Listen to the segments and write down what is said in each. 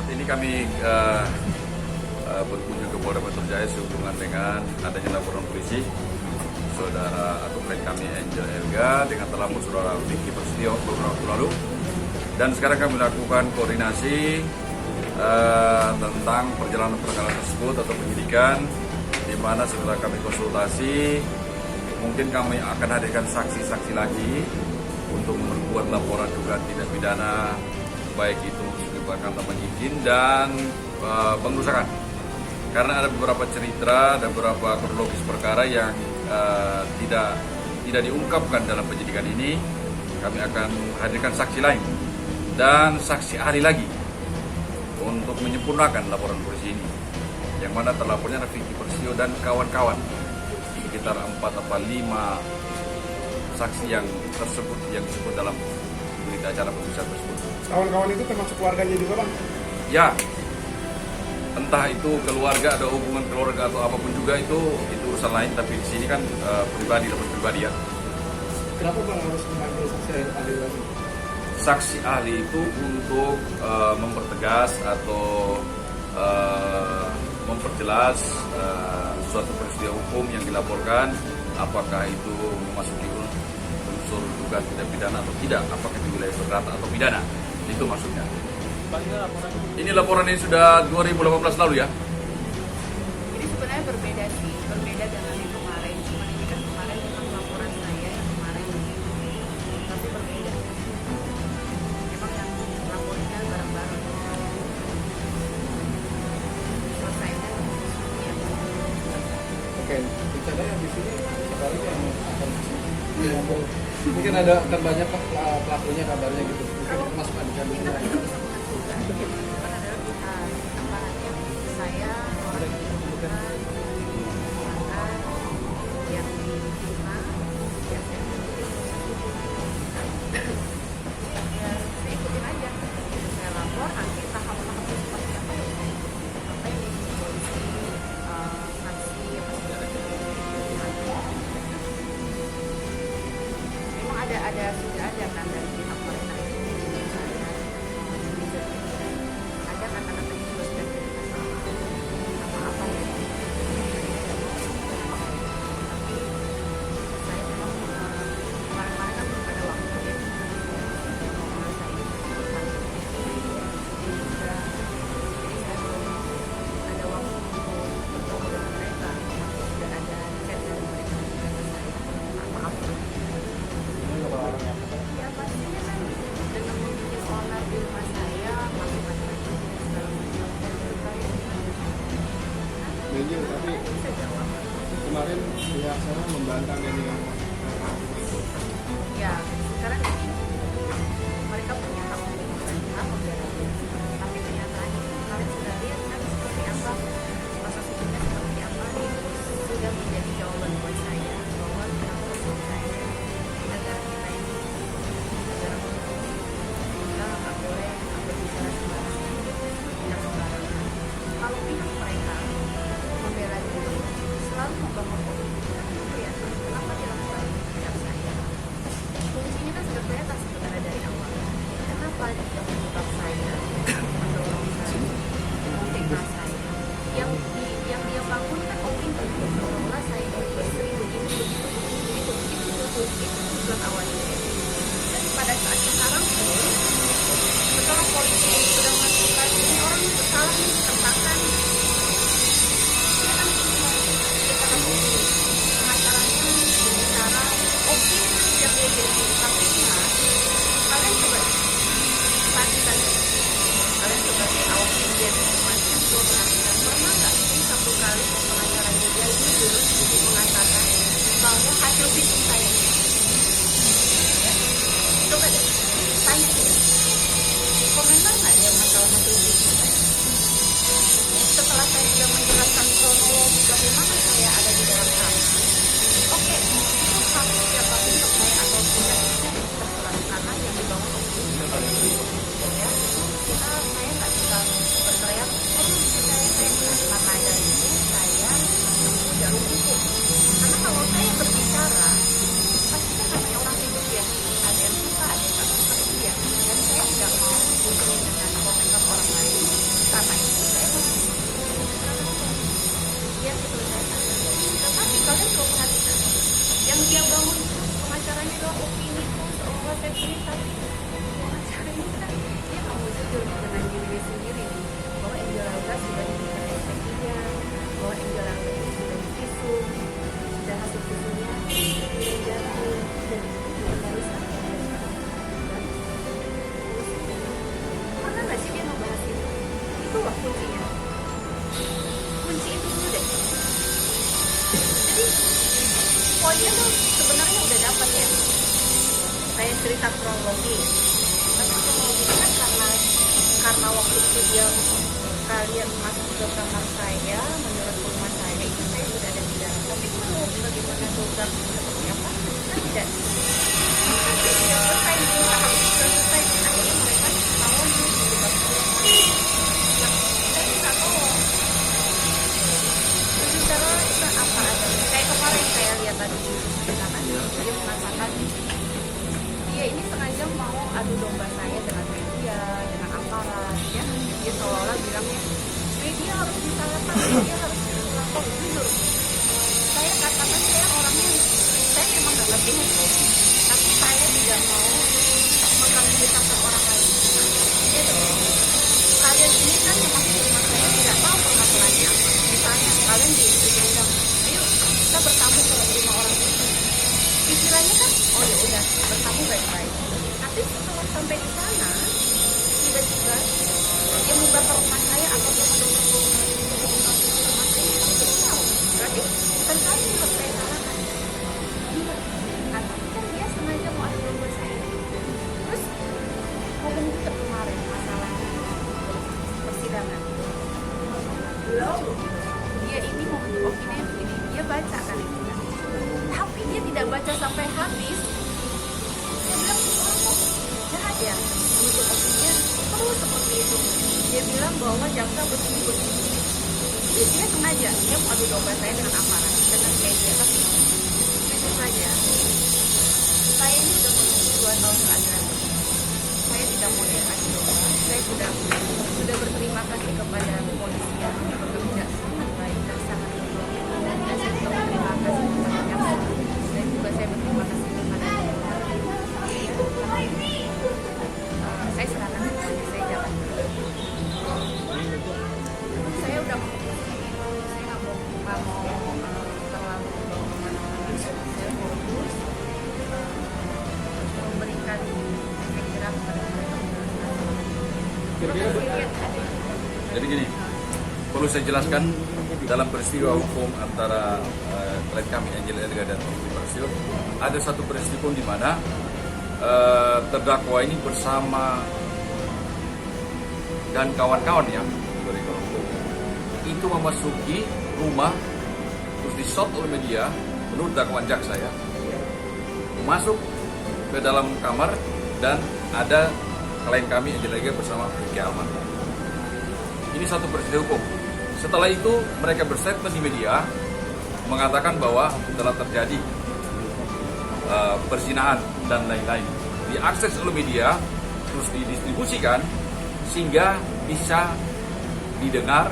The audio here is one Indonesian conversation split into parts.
Saat ini kami berkunjung ke Polda Metro Jaya sehubungan dengan adanya laporan polisi saudara atau klien kami Angel Elga dengan terlapor saudara Vicky Prasetyo beberapa waktu lalu, dan sekarang kami melakukan koordinasi tentang perjalanan perkara tersebut atau penyidikan, di mana setelah kami konsultasi mungkin kami akan hadirkan saksi-saksi lagi untuk membuat laporan dugaan tindak pidana baik itu merupakan tanpa izin dan pengrusakan. Karena ada beberapa cerita dan beberapa kronologis perkara yang tidak diungkapkan dalam penyidikan ini, kami akan hadirkan saksi lain dan saksi ahli lagi untuk menyempurnakan laporan polisi ini, yang mana terlapornya ada Vicky Prasetyo dan kawan-kawan, sekitar 4 atau 5 saksi yang disebut dalam berita acara pemeriksaan tersebut. Kawan-kawan itu termasuk keluarganya juga, Bang? Ya, entah itu keluarga, ada hubungan keluarga atau apapun juga, itu urusan lain, tapi di sini kan pribadi ya. Kenapa Bang harus memanggil saksi ahli lagi? Saksi ahli itu untuk mempertegas atau memperjelas suatu peristiwa hukum yang dilaporkan, apakah itu memasuki unsur dugaan tindak pidana atau tidak, apakah di wilayah perdata atau pidana, itu maksudnya. Ini laporan ini sudah 2018 lalu ya. Ini sebenarnya berbeda dengan yang kemarin. Cuma ini kan kemarin memang laporan saya yang kemarin, tapi berbeda. Memang yang lapornya bareng-bareng. Selesainya ya. Oke, rencananya di sini sekali yang akan mungkin akan banyak pelakunya kabarnya gitu. Mungkin Mas Pak dikandungnya. Kan adalah pihak tambahannya saya orang yang dilakukan yang diterima ya saya ikutin aja, saya lapor nanti tahap-tahapnya seperti apa ya saya ikutin apa yang polisi saksi apa segala memang sudah ada kan dari pihak pemerintah saya ada kata-kata yang juga sudah apa-apa ya, tapi saya memang kemarin-kemarin kan belum ada waktu ya jadi saya belum ada waktu untuk bertemu dengan mereka. Sudah ada chat dari mereka maaf ya, pastinya kan dengan membuat onar di rumah saya masing-masing segala macam Angel, tapi bisa jawab kemarin pihak sana membantah ini. ya. Sekarang ini mereka punya hak untuk membantah, tapi kenyataannya kalian sudah lihat kan seperti apa proses hukumnya, seperti apa itu sudah menjadi jawaban buat saya bahwa menurut saya di negara kita ini negara hukum, kita nggak boleh berbicara sembarangan, tidak sembarangan. Kalau pihak mereka membela diri selalu membangun opini, ya kenapa dilakukan pihak saya? Kuncinya kan sudah kelihatan sebenarnya dari awal. Kenapa dia menyebab saya mendorong saya, memfitnah saya? Yang dia bangun kan opini bahwa saya istri begini begitu itu tujuan awalnya. Dan pada saat sekarang setelah polisi sudah melakukan ini orang bersalah ini terpaksa kita kan kita pengacaranya berbicara opini yang dia jadi fakta. Kalian coba perhatikan, kalian sebagai awak media dan semacam itu perhatikan, pernah nggak sih satu kali pengacaranya dia jujur mengatakan bahwa hasil visum saya ya, coba deh tanya dia komentar nggak dia masalah hasil visum saya. Setelah saya sudah menjelaskan kronologi bagaimana saya ada di dalam sana, oke, itu hak siapapun untuk saya atau tidak itu terserah, karena yang dibangun opini ya saya nggak bisa berteriak saya karena dari itu saya menempuh jalur hukum. Karena kalau saya berbicara pasti kan namanya orang hidup ya, ada yang suka ada yang tak suka ya, dan saya tidak mau hubungi dengan komentar orang lain. dia bangun pengacaranya doang opini terus seolah saya pilih, tapi pengacaranya kan dia nggak mau jujur dengan diri sendiri bahwa Angel Angga sudah diberikan SPI-nya, bahwa Angel Angga itu sudah divisum, sudah hasil visumnya jatuh dan harus pernah nggak sih dia membahas itu? Itu lah kuncinya. Kunci itu dulu deh. Jadi poinnya tuh sebenarnya udah dapat ya. Saya cerita kronologi. Tapi kronologi kan karena waktu itu kalian masuk ke kamar saya, menurut rumah saya itu saya sudah ada di dalam. Tapi kalau bagaimana program seperti apa? Kan tidak. Tapi selesai selesai akhirnya mereka tahu juga. Nah, saya minta tolong. Bicara apa adanya. Kayak kemarin saya lihat tadi di percakapan dia mengatakan dia ini sengaja mau adu domba saya dengan media, dengan aparat, ya. Dia seolah-olah bilangnya media harus disalahkan, media harus disalahkan. Jujur, saya katakan saya orangnya, saya memang nggak ngerti hukum, tapi saya tidak mau mengambil orang lain. Gitu. Kalian ini kan yang masuk rumah saya tidak tahu peraturannya apa. Misalnya kalian diundang, ayo kita bertamu ke rumah orang itu. Istilahnya kan, oh ya udah bertamu baik-baik. Tapi setelah sampai di sana, tiba-tiba dia membakar rumah saya atau dia mendorong rumah saya, kita tidak tahu. Berarti bukan saya yang harus saya salahkan. Iya, tapi kan dia sengaja mau adu domba saya. Terus ngomong juga kemarin masalah persidangan. Dia ini mau opini begini, dia baca kan itu. Tapi dia tidak baca sampai habis. Dia bilang kok jahat ya menutup opininya terus seperti itu. Dia bilang bahwa jaksa begini. Jadi dia sengaja dia mau adu domba saya dengan aparat, dengan media. Tapi jujur saja, saya ini sudah menunggu 2 tahun keadilan. Saya tidak mau adu domba. Saya sudah berterima kasih kepada polisi yang bekerja sangat baik dan sangat baik. Dan saya juga berterima kasih kepada jaksa. Dan juga saya berterima kasih kepada saya serahkan semuanya, saya jalan. Saya udah saya nggak mau terlalu kemana-mana. Saya fokus memberikan efek jerah kepada mereka. Jadi gini, perlu saya jelaskan dalam peristiwa hukum antara klien kami Angel Angga dan Putri Prasetyo, ada satu peristiwa di mana terdakwa ini bersama dan kawan-kawan ya dari kelompok itu memasuki rumah terus di-shot oleh media menurut dakwaan jaksa ya, masuk ke dalam kamar dan ada klien kami Angel Angga bersama Ricky Alman. Ini satu peristiwa hukum. Setelah itu mereka berstatement di media mengatakan bahwa telah terjadi perzinahan dan lain-lain. Diakses oleh media terus didistribusikan sehingga bisa didengar,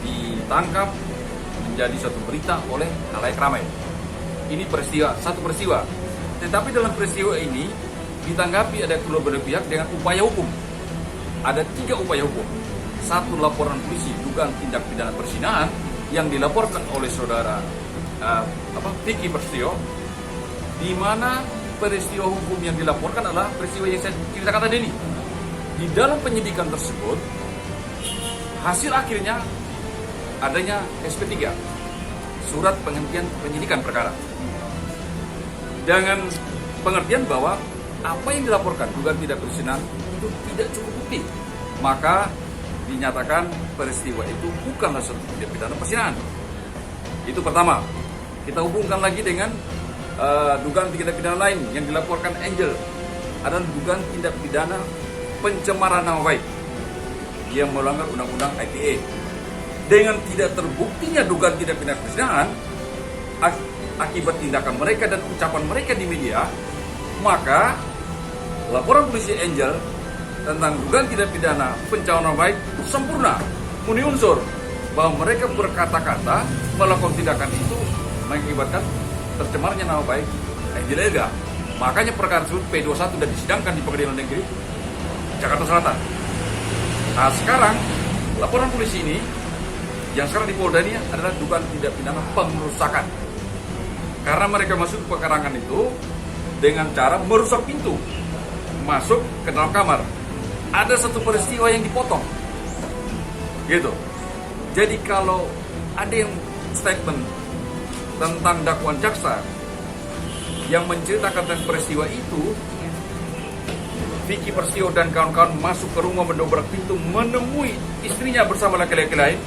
ditangkap menjadi satu berita oleh khalayak ramai. Ini satu peristiwa. Tetapi dalam peristiwa ini ditanggapi ada kedua belah pihak dengan upaya hukum. Ada 3 upaya hukum. 1 laporan polisi dugaan tindak pidana perzinahan yang dilaporkan oleh saudara Vicky Prasetyo, di mana peristiwa hukum yang dilaporkan adalah peristiwa yang saya ceritakan tadi ini. Di dalam penyidikan tersebut, hasil akhirnya adanya SP3, surat penghentian penyidikan perkara, dengan pengertian bahwa apa yang dilaporkan dugaan tidak perzinahan itu tidak cukup bukti, maka dinyatakan peristiwa itu bukanlah suatu tindak pidana perzinahan. Itu pertama. Kita hubungkan lagi dengan dugaan tindak pidana lain yang dilaporkan Angel adalah dugaan tindak pidana pencemaran nama baik yang melanggar undang-undang ITE. Dengan tidak terbuktinya dugaan tindak pidana perzinahan akibat tindakan mereka dan ucapan mereka di media, maka laporan polisi Angel tentang dugaan tindak pidana pencemaran nama baik sempurna, memenuhi unsur bahwa mereka berkata-kata melakukan tindakan itu mengakibatkan tercemarnya nama baik Angel Elga. Makanya perkara tersebut P21 dan disidangkan di Pengadilan Negeri Jakarta Selatan. Nah sekarang laporan polisi ini yang sekarang di Polda ini adalah dugaan tindak pidana pengerusakan. Karena mereka masuk ke pekarangan itu dengan cara merusak pintu, masuk ke dalam kamar. Ada satu peristiwa yang dipotong, gitu. Jadi kalau ada yang statement tentang dakwaan jaksa yang menceritakan tentang peristiwa itu, Vicky Prasetyo dan kawan-kawan masuk ke rumah mendobrak pintu menemui istrinya bersama laki-laki lain,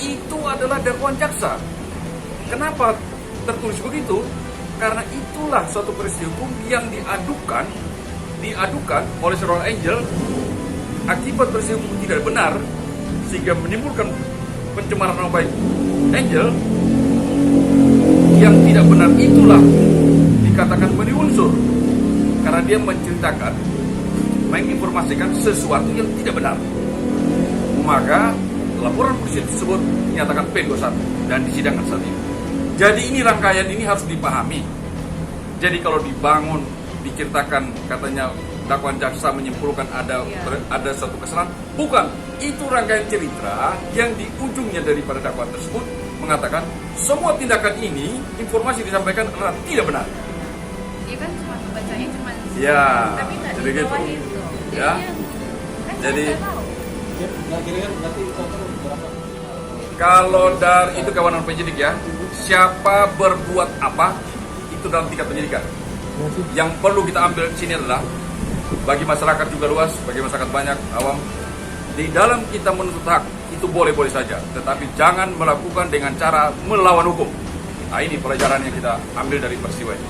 itu adalah dakwaan jaksa. Kenapa tertulis begitu? Karena itulah suatu peristiwa hukum yang diadukan oleh seorang Angel akibat peristiwa hukum tidak benar sehingga menimbulkan pencemaran nama baik Angel. Yang tidak benar itulah dikatakan beri unsur karena dia menceritakan, menginformasikan sesuatu yang tidak benar. Maka laporan polisi tersebut dinyatakan P21 dan disidangkan saat ini. Jadi ini rangkaian ini harus dipahami. Jadi kalau dibangun, diceritakan katanya dakwaan jaksa menyimpulkan ada suatu kesalahan, bukan. Itu rangkaian cerita yang di ujungnya daripada dakwaan tersebut mengatakan semua tindakan ini, informasi disampaikan adalah tidak benar. Dia kan cuma membacanya cuma Ya, tapi nggak jadi di bawah gitu. itu. Ya. Kan Jadi nggak tahu. Nah, kira-kira nanti total berapa? kalau dari itu kawanan penyidik ya, siapa berbuat apa itu dalam tingkat penyidikan. Yang perlu kita ambil di sini adalah bagi masyarakat juga luas, bagi masyarakat banyak awam, di dalam kita menuntut hak itu boleh-boleh saja, tetapi jangan melakukan dengan cara melawan hukum. Nah ini pelajaran yang kita ambil dari peristiwa ini.